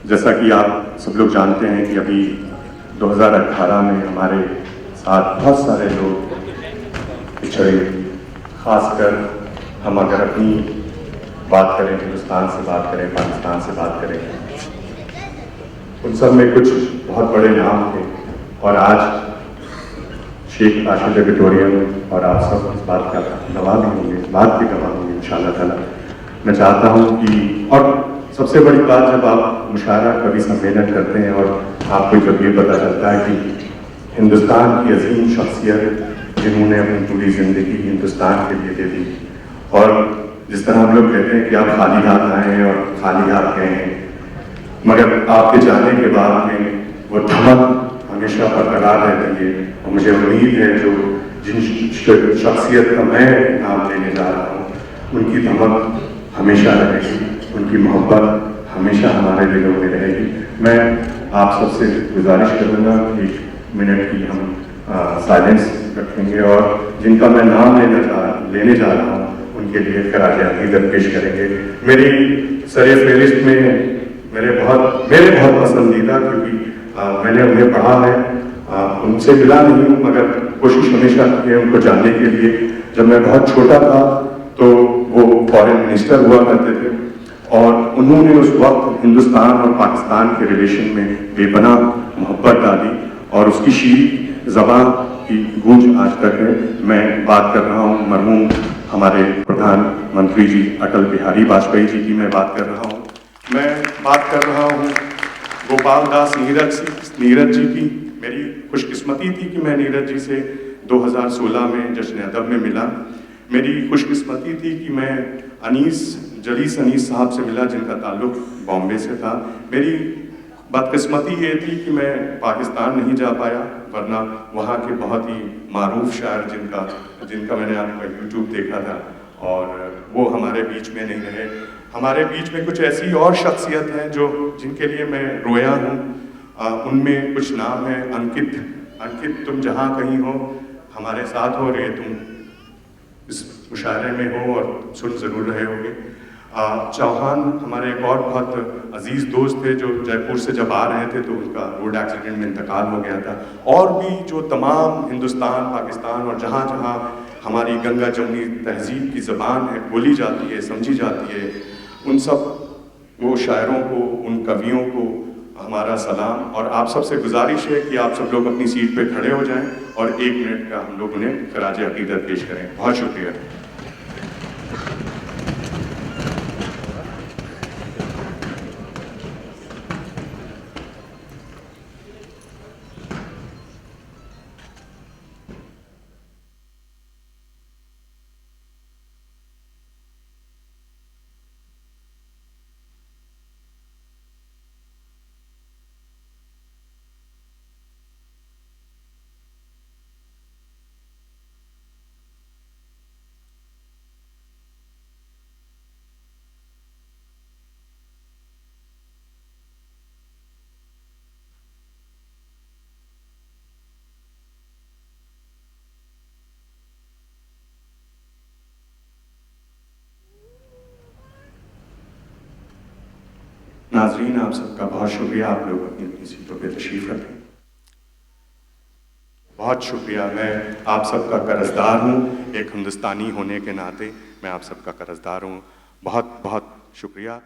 जैसा कि आप सब लोग जानते हैं कि अभी 2018 में हमारे साथ बहुत सारे लोग पिछड़े, खासकर हम अगर अपनी बात करें, हिंदुस्तान से बात करें, पाकिस्तान से बात करें, उन सब में कुछ बहुत बड़े नाम थे और आज शेख राशिद विक्टोरियन और आप सब इस बात का गवाह भी होंगे, इस बात के गवाह होंगे इंशाअल्लाह ताला। मैं चाहता हूँ कि और सबसे बड़ी बात, जब आप मुशायरा कवि सम्मेलन करते हैं और आपको जब ये पता चलता है कि हिंदुस्तान की अजीम शख्सियत जिन्होंने अपनी पूरी ज़िंदगी हिंदुस्तान के लिए दे दी, और जिस तरह हम लोग कहते हैं कि आप खाली हाथ आए हैं और खाली हाथ गए हैं, मगर आपके जाने के बाद में वो धमक हमेशा बरकरार रहती है। और मुझे उम्मीद है जो जिन शख्सियत का मैं नाम लेने जा रहा हूँ, उनकी धमक हमेशा रहेगी, उनकी मोहब्बत हमेशा हमारे दिलों में रहेगी। मैं आप सबसे गुजारिश करूँगा कि 1 मिनट की हम साइलेंस रखेंगे और जिनका मैं नाम लेने जा रहा हूँ उनके लिए खराज अकीदत पेश करेंगे। मेरी सरे फहरिस्त में मेरे बहुत पसंदीदा, क्योंकि मैंने उन्हें पढ़ा है, उनसे मिला नहीं हूँ, मगर कोशिश हमेशा की है उनको जानने के लिए। जब मैं बहुत छोटा था तो वो फॉरेन मिनिस्टर हुआ करते थे और उन्होंने उस वक्त हिंदुस्तान और पाकिस्तान के रिलेशन में बेपनाह मोहब्बत डाली और उसकी शीरी ज़बान की गूंज आज तक है। मैं बात कर रहा हूँ मरहूम हमारे प्रधानमंत्री जी अटल बिहारी वाजपेयी जी की मैं बात कर रहा हूँ। मैं बात कर रहा हूँ गोपाल दास नीरज जी की। मेरी खुशकिस्मती थी कि मैं नीरज जी से 2016 में जश्न अदब में मिला। मेरी खुशकिस्मती थी कि मैं जलीस अनीस साहब से मिला, जिनका ताल्लुक बॉम्बे से था। मेरी बदकिस्मती ये थी कि मैं पाकिस्तान नहीं जा पाया, वरना वहाँ के बहुत ही मारूफ शायर जिनका मैंने आपका यूट्यूब देखा था और वो हमारे बीच में नहीं रहे। हमारे बीच में कुछ ऐसी और शख्सियत हैं जिनके लिए मैं रोया हूँ। उनमें कुछ नाम है अंकित, तुम जहाँ कहीं हो हमारे साथ हो रहे, तुम इस मुशायरे में हो और सुन ज़रूर रहे होगे। चौहान हमारे एक और बहुत अजीज़ दोस्त थे जो जयपुर से जब आ रहे थे तो उनका रोड एक्सीडेंट में इंतकाल हो गया था। और भी जो तमाम हिंदुस्तान, पाकिस्तान और जहाँ जहाँ हमारी गंगा जमुनी तहजीब की ज़बान है, बोली जाती है, समझी जाती है, उन सब वो शायरों को, उन कवियों को हमारा सलाम। और आप सबसे गुजारिश है कि आप सब लोग अपनी सीट पे खड़े हो जाएं और 1 मिनट का हम लोग उन्हें खराज अकीदत पेश करें। बहुत शुक्रिया। नाजरीन, आप सबका बहुत शुक्रिया। आप लोग अपनी अपनी सीटों पे तशरीफ़ रखें। बहुत शुक्रिया। मैं आप सबका कर्जदार हूँ, एक हिंदुस्तानी होने के नाते मैं आप सबका कर्जदार हूँ। बहुत बहुत शुक्रिया।